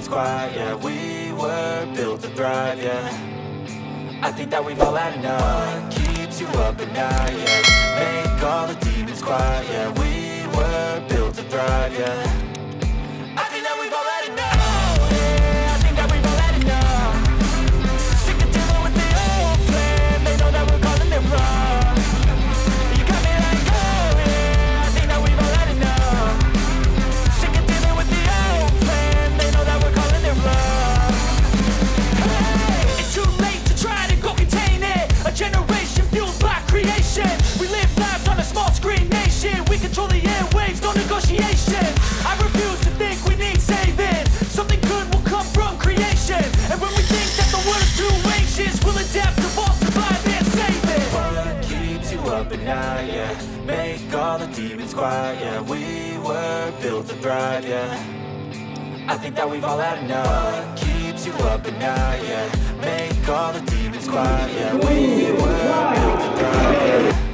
demons quiet, yeah. We were built to thrive, yeah. I think that we've all had enough. What keeps you up at night, yeah. Make all the demons quiet, yeah. We were built to thrive, yeah. I think that we've all had enough. Yeah, I think that we've all had enough. Sick of dealing with the old plan. They know that we're calling it wrong. You got me like, oh yeah, I think that we've all had enough. Sick of dealing with the old plan. They know that we're calling it wrong. Hey, it's too late to try to go contain it. A generation fueled by creation. We live lives on a small screen nation. We control the airwaves, no negotiation. I refuse to think we need saving. Something good will come from creation. And when we think that the world is too anxious, we'll adapt, evolve, survive, and save it. What keeps you up at night, yeah. Make all the demons quiet, yeah. We were built to thrive, yeah. I think that we've all had enough. What keeps you up at night, yeah. Make all the demons quiet, yeah. We were built to thrive, yeah.